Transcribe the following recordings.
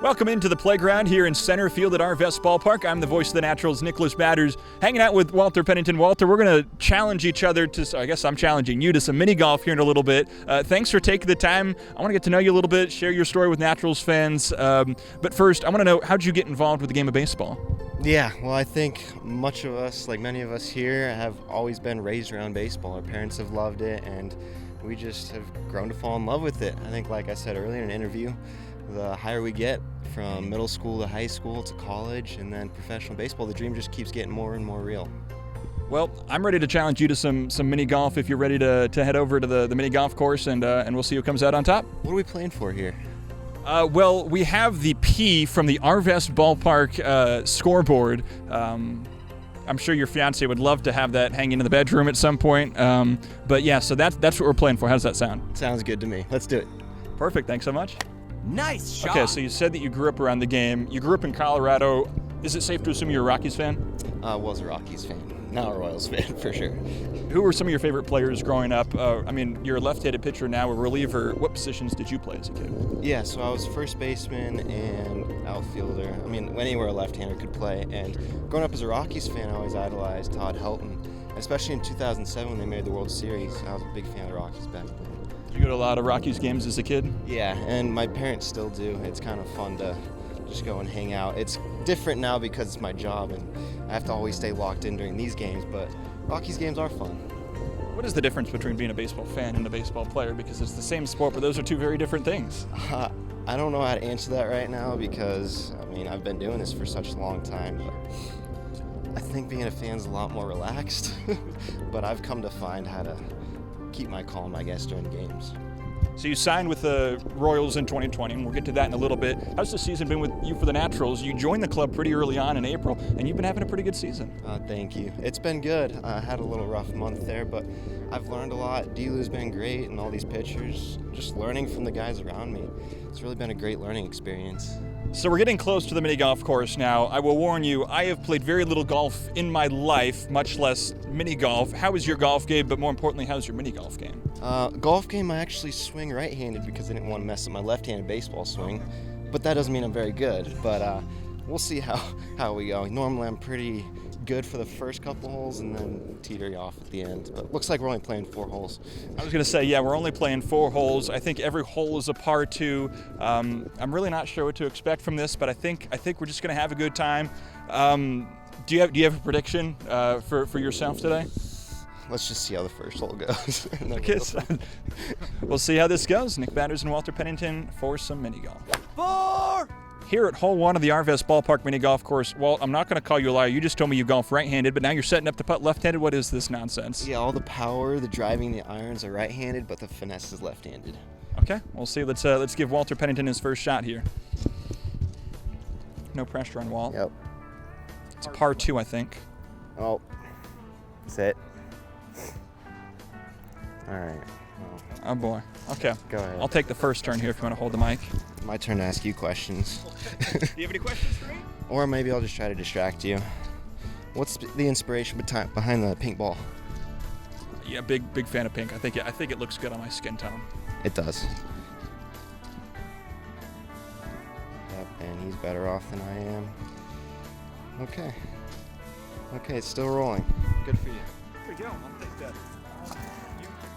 Welcome into the playground here in center field at our Vest Ballpark. I'm the voice of the Naturals, Nicholas Batters, hanging out with Walter Pennington. Walter, we're going to challenge each other to, I guess I'm challenging you to some mini golf here in a little bit. Thanks for taking the time. I want to get to know you a little bit, share your story with Naturals fans. But first, I want to know, how did you get involved with the game of baseball? Yeah, well, I think much of us, like many of us here, have always been raised around baseball. Our parents have loved it, and we just have grown to fall in love with it. I think, like I said earlier in an interview, the higher we get from middle school to high school to college and then professional baseball, the dream just keeps getting more and more real. Well, I'm ready to challenge you to some mini golf if you're ready to head over to the mini golf course, and we'll see who comes out on top. What are we playing for here? Well, we have the P from the Vest Ballpark scoreboard. I'm sure your fiance would love to have that hanging in the bedroom at some point. But yeah, so that's what we're playing for. How does that sound? Sounds good to me. Let's do it. Perfect. Thanks so much. Nice shot. Okay, so you said that you grew up around the game. You grew up in Colorado. Is it safe to assume you're a Rockies fan? Was a Rockies fan. Now a Royals fan, for sure. Who were some of your favorite players growing up? I mean, you're a left-handed pitcher now, a reliever. What positions did you play as a kid? Yeah, so I was first baseman and outfielder. I mean, anywhere a left-hander could play. And growing up as a Rockies fan, I always idolized Todd Helton. Especially in 2007 when they made the World Series. I was a big fan of the Rockies back then. Did you go to a lot of Rockies games as a kid? Yeah, and my parents still do. It's kind of fun to just go and hang out. It's different now because it's my job and I have to always stay locked in during these games, but Rockies games are fun. What is the difference between being a baseball fan and a baseball player? Because it's the same sport, but those are two very different things. I don't know how to answer that right now because, I mean, I've been doing this for such a long time. But I think being a fan is a lot more relaxed, but I've come to find how to keep my calm, I guess, during games. So you signed with the Royals in 2020, and we'll get to that in a little bit. How's the season been with you for the Naturals? You joined the club pretty early on in April, and you've been having a pretty good season. Thank you. It's been good. I had a little rough month there, but I've learned a lot. D-Lou's been great, and all these pitchers, just learning from the guys around me. It's really been a great learning experience. So we're getting close to the mini golf course now. I will warn you, I have played very little golf in my life, much less mini golf. How is your golf game, but more importantly, how's your mini golf game? Golf game, I actually swing right-handed because I didn't want to mess up my left-handed baseball swing. But that doesn't mean I'm very good. But we'll see how we go. Normally I'm pretty good for the first couple holes and then teeter off at the end. But looks like we're only playing 4 holes. I was going to say, yeah, we're only playing 4 holes. I think every hole is a par 2. I'm really not sure what to expect from this, but I think we're just going to have a good time. Do you have a prediction for yourself today? Let's just see how the first hole goes. Okay, so we'll see how this goes. Nick Batters and Walter Pennington for some mini golf. 4! Here at hole 1 of the Vest Ballpark mini golf course, Walt, I'm not going to call you a liar. You just told me you golf right-handed, but now you're setting up to putt left-handed. What is this nonsense? Yeah, all the power, the driving, the irons are right-handed, but the finesse is left-handed. Okay, we'll see. Let's give Walter Pennington his first shot here. No pressure on Walt. Yep. It's a par 2, I think. Oh, that's it. All right. Well, oh boy. Okay. go ahead. I'll take the first turn here if you want to hold the mic. My turn to ask you questions. Do you have any questions for me? Or maybe I'll just try to distract you. What's the inspiration behind the pink ball? Yeah, big fan of pink. I think it looks good on my skin tone. It does. Yep, and he's better off than I am. Okay. Okay, it's still rolling. Good for you. There we go. I'll take that.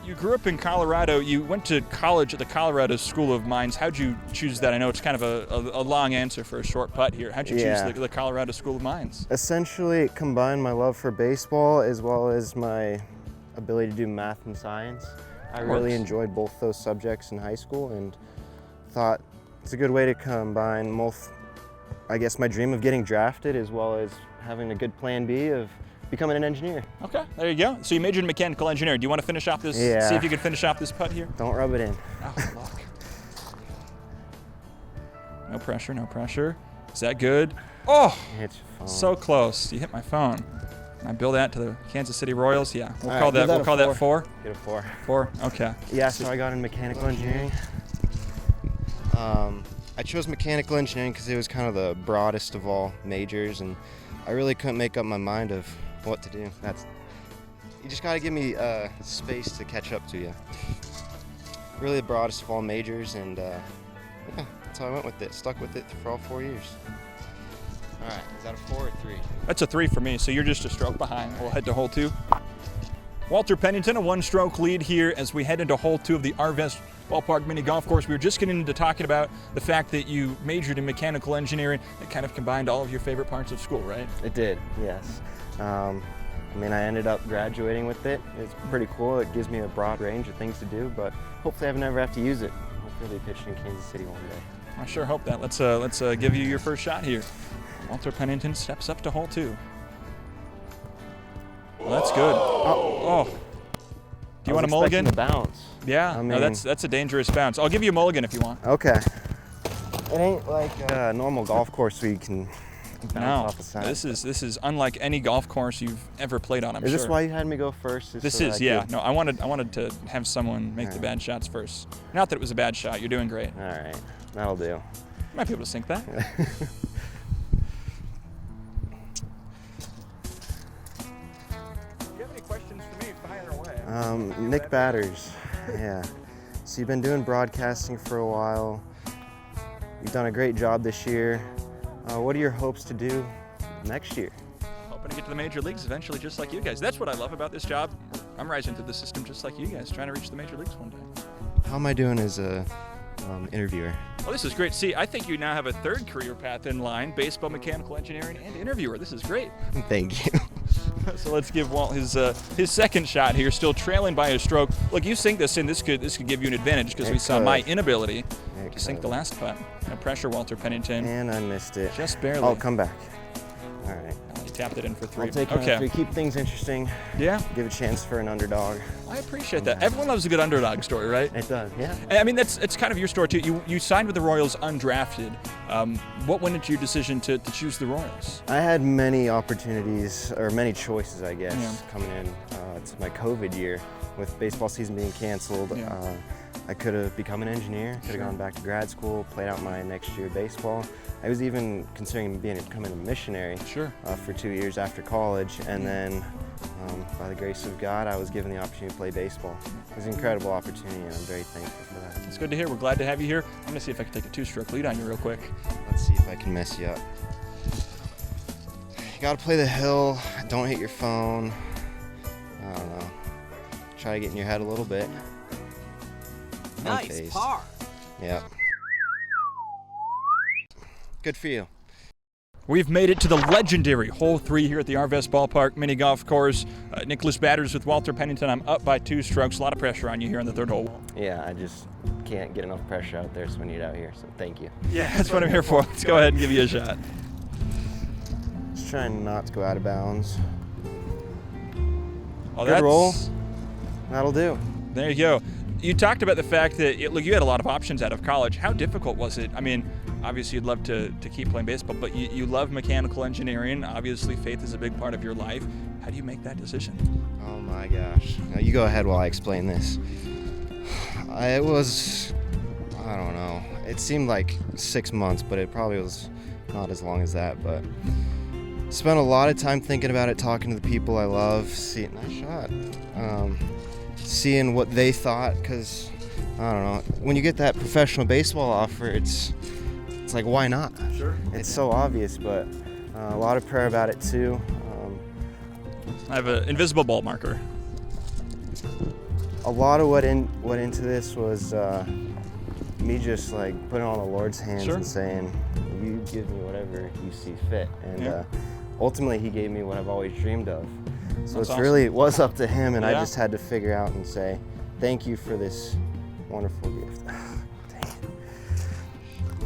You grew up in Colorado. You went to college at the Colorado School of Mines. How'd you choose that? I know it's kind of a long answer for a short putt here. How'd you choose the Colorado School of Mines? Essentially, it combined my love for baseball as well as my ability to do math and science. I really enjoyed both those subjects in high school and thought it's a good way to combine both, I guess, my dream of getting drafted as well as having a good plan B of becoming an engineer. Okay, there you go. So you majored in mechanical engineering. Do you want to finish off this? Yeah. See if you can finish off this putt here? Don't rub it in. Oh, look. No pressure, no pressure. Is that good? Oh, Hit your phone. so close. You hit my phone. Can I bill that to the Kansas City Royals? Yeah, we'll All call right, that. We'll call that 4. Get a 4. 4. Okay. Yeah, so I got in mechanical engineering. I chose mechanical engineering because it was kind of the broadest of all majors, and I really couldn't make up my mind of what to do. You just got to give me space to catch up to you. Really the broadest of all majors, and yeah, that's how I went with it. Stuck with it for all 4 years. All right, is that a 4 or 3? That's a 3 for me, so you're just a stroke behind. We'll head to hole 2. Walter Pennington, a 1-stroke lead here as we head into hole 2 of the Arvest Ballpark Mini Golf Course. We were just getting into talking about the fact that you majored in mechanical engineering. It kind of combined all of your favorite parts of school, right? It did, yes. I ended up graduating with it. It's pretty cool. It gives me a broad range of things to do, but hopefully I never have to use it. Hopefully I'll be pitching in Kansas City one day. I sure hope that. Let's give you your first shot here. Walter Pennington steps up to hole 2. Well, that's good. Oh. Do you want a mulligan? The bounce. Yeah. No, that's a dangerous bounce. I'll give you a mulligan if you want. Okay. It ain't like a normal golf course where you can bounce off the side. This is unlike any golf course you've ever played on. I'm sure. Is this why you had me go first? This is, yeah. No, I wanted to have someone make the bad shots first. Not that it was a bad shot. You're doing great. All right, that'll do. You might be able to sink that. Nick Batters, yeah. So you've been doing broadcasting for a while. You've done a great job this year. What are your hopes to do next year? Hoping to get to the major leagues eventually, just like you guys. That's what I love about this job. I'm rising through the system just like you guys, trying to reach the major leagues one day. How am I doing as a interviewer? Well, this is great. See, I think you now have a 3rd career path in line: baseball, mechanical engineering, and interviewer. This is great. Thank you. So let's give Walt his second shot here, still trailing by a stroke. Look, you sink this in, this could give you an advantage because we saw my inability to sink the last putt. No pressure, Walter Pennington. And I missed it. Just barely. I'll come back. All right. You tapped it in for 3. I'll take it on 3. Keep things interesting. Yeah. Give a chance for an underdog. I appreciate that. Everyone loves a good underdog story, right? It does, yeah. I mean, it's kind of your story too. You signed with the Royals undrafted. What went into your decision to choose the Royals? I had many opportunities, or many choices, I guess, coming in. It's my COVID year with baseball season being canceled. Yeah. I could have become an engineer, could have gone back to grad school, played out my next year of baseball. I was even considering becoming a missionary for 2 years after college, and then by the grace of God, I was given the opportunity to play baseball. It was an incredible opportunity, and I'm very thankful for that. It's good to hear. We're glad to have you here. I'm going to see if I can take a 2-stroke lead on you real quick. Let's see if I can mess you up. You got to play the hill. Don't hit your phone. I don't know. Try to get in your head a little bit. Nice par. Yep. Good for you. We've made it to the legendary hole 3 here at the Arvest Ballpark Mini Golf Course. Nicholas Batters with Walter Pennington. I'm up by 2 strokes. A lot of pressure on you here on the 3rd hole. Yeah, I just can't get enough pressure out there, so we need it out here. So thank you. Yeah, that's what I'm here for. Let's go ahead and give you a shot. Just trying not to go out of bounds. Oh, good roll. That'll do. There you go. You talked about the fact that you had a lot of options out of college. How difficult was it? I mean, obviously you'd love to keep playing baseball, but you love mechanical engineering. Obviously faith is a big part of your life. How do you make that decision? Oh my gosh. Now you go ahead while I explain this. It was, I don't know. It seemed like 6 months, but it probably was not as long as that. But spent a lot of time thinking about it, talking to the people I love. Nice shot. Seeing what they thought, because I don't know. When you get that professional baseball offer, it's like, why not? Sure. It's so obvious, but a lot of prayer about it too. I have an invisible ball marker. A lot of what went into this was me just like putting it on the Lord's hands and saying, you give me whatever you see fit. And ultimately he gave me what I've always dreamed of. So That's it's awesome. really, it was up to him, and I just had to figure out and say, thank you for this wonderful gift. Dang it.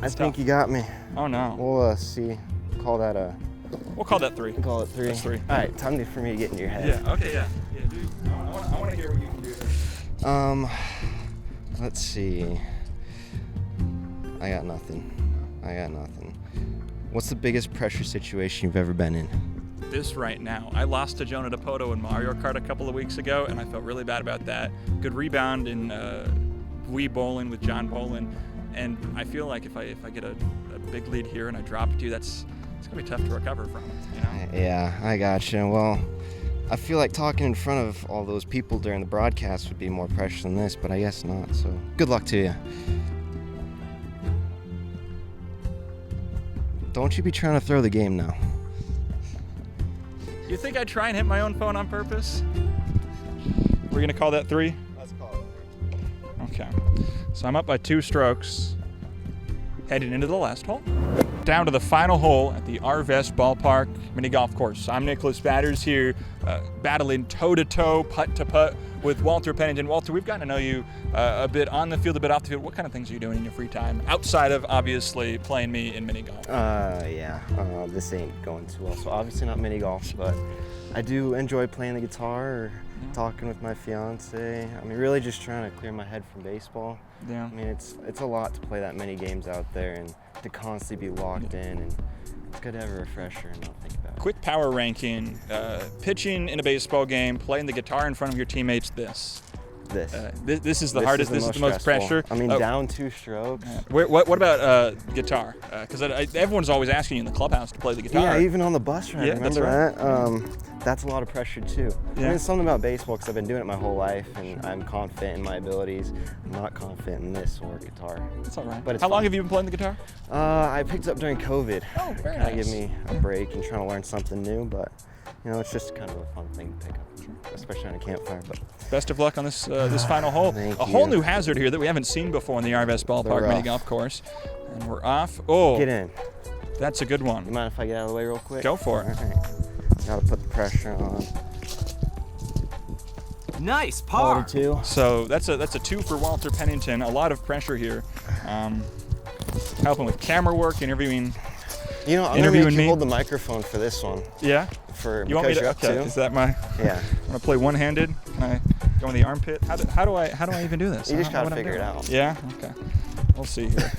I think you got me. Oh no. We'll see. Call that a. We'll call that 3. We'll call it 3. That's 3. All right, time for me to get in your head. Yeah. Okay. Yeah. Yeah, dude. I want to hear what you can do. Let's see. I got nothing. What's the biggest pressure situation you've ever been in? This right now. I lost to Jonah DePoto in Mario Kart a couple of weeks ago, and I felt really bad about that. Good rebound in Wii Bowling with John Bolin, and I feel like if I get a big lead here and I drop it to you, it's gonna be tough to recover from. You know? Yeah, I gotcha. Well, I feel like talking in front of all those people during the broadcast would be more pressure than this, but I guess not. So good luck to you. Don't you be trying to throw the game now. You think I'd try and hit my own phone on purpose? We're gonna call that 3? Let's call it. Okay. So I'm up by 2 strokes, heading into the last hole. Down to the final hole at the Arvest Ballpark mini golf course. I'm Nicholas Batters here, battling toe-to-toe, putt-to-putt with Walter Pennington. Walter, we've gotten to know you a bit on the field, a bit off the field. What kind of things are you doing in your free time, outside of, obviously, playing me in mini golf? This ain't going too well, so obviously not mini golf, but I do enjoy playing the guitar or talking with my fiance. I mean, really just trying to clear my head from baseball. Yeah. I mean, it's a lot to play that many games out there and to constantly be locked in, and it's good to have a refresher and not think about it. Quick power ranking, pitching in a baseball game, playing the guitar in front of your teammates, this is the hardest, this is the most pressure. I mean, down 2 strokes. What about guitar? Because everyone's always asking you in the clubhouse to play the guitar. Yeah, even on the bus ride, Yeah, remember that's that? That's a lot of pressure too. Yeah. I mean, it's something about baseball because I've been doing it my whole life and I'm confident in my abilities. I'm not confident in this or guitar. That's all right. But it's How long fun. have you been playing the guitar? I picked it up during COVID. Oh, very Kind of nice. give me a break and trying to learn something new, but you know, it's just kind of a fun thing to pick up, especially on a campfire. But Best of luck on this this final hole. Thank A whole you. new hazard here that we haven't seen before in the Arvest Ballpark rough. mini golf course. And we're off. Oh, get in. that's a good You one. mind if I get out of the way real quick? Go for it. All right. Gotta put the pressure on. Nice par. 42. So that's a 2 for Walter Pennington. A lot of pressure here. Helping with camera work, interviewing. You know, I'm gonna Interviewing make you me? hold the microphone for this one. Yeah. You want me Because to? you're up Okay. to. Is that my? Yeah. I'm gonna play one-handed. Can I go in the armpit? How do I even do this? You I just don't know gotta what I'm figure it doing. out. Yeah. Okay. We'll see here.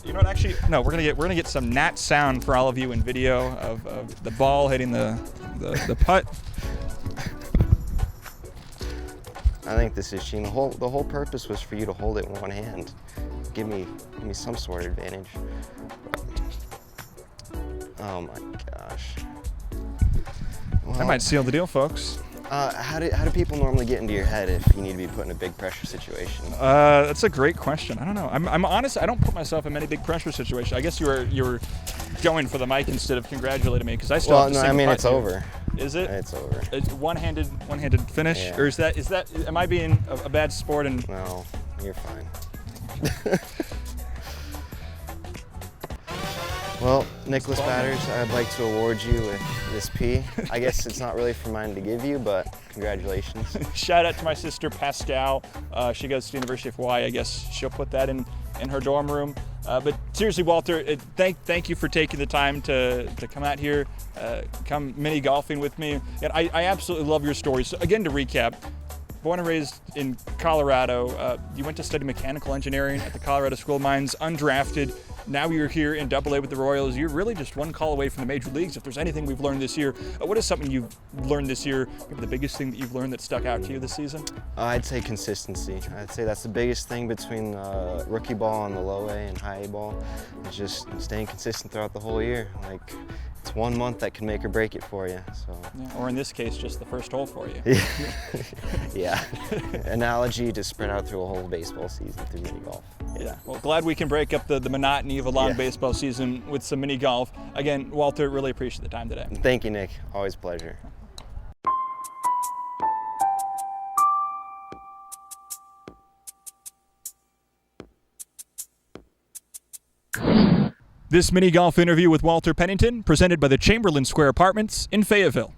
You know what? Actually, no. We're gonna get some Nat sound for all of you in video of the ball hitting the putt. I think this is cheating. The whole purpose was for you to hold it in one hand. Give me some sort of advantage. Oh my gosh. Well, That might seal the deal, folks. how do people normally get into your head if you need to be put in a big pressure situation? That's a great question. I don't know. I'm honest. I don't put myself in many big pressure situations. I guess you were going for the mic instead of congratulating me because I still. Well, have to no, sing I mean the it's putt here. over. Is it? It's over. It's one-handed finish, Yeah. or is that? Am I being a bad sport? And No, you're fine. Well, Nicholas Batters, I'd like to award you with this P. I guess it's not really for mine to give you, but congratulations. shout out to my sister Pascal. She goes to the University of Hawaii. I guess she'll put that in her dorm room. But seriously, Walter, thank you for taking the time to come out here, come mini golfing with me. And I absolutely love your story. So again, to recap, born and raised in Colorado, you went to study mechanical engineering at the Colorado School of Mines, undrafted. Now you're here in AA with the Royals. You're really just one call away from the major leagues. If there's anything we've learned this year, what is something you've learned this year, maybe the biggest thing that you've learned that stuck out to you this season? I'd say consistency. I'd say that's the biggest thing between rookie ball on the low A and high A ball. It's just staying consistent throughout the whole year. Like, it's 1 month that can make or break it for you. So. Yeah, or in this case, just the first hole for you. Yeah. Analogy to spread out through a whole baseball season through mini golf. Yeah, well, glad we can break up the monotony of a long Yeah. baseball season with some mini golf. Again, Walter, really appreciate the time today. Thank you, Nick. Always a pleasure. This mini golf interview with Walter Pennington, presented by the Chamberland Square Apartments in Fayetteville.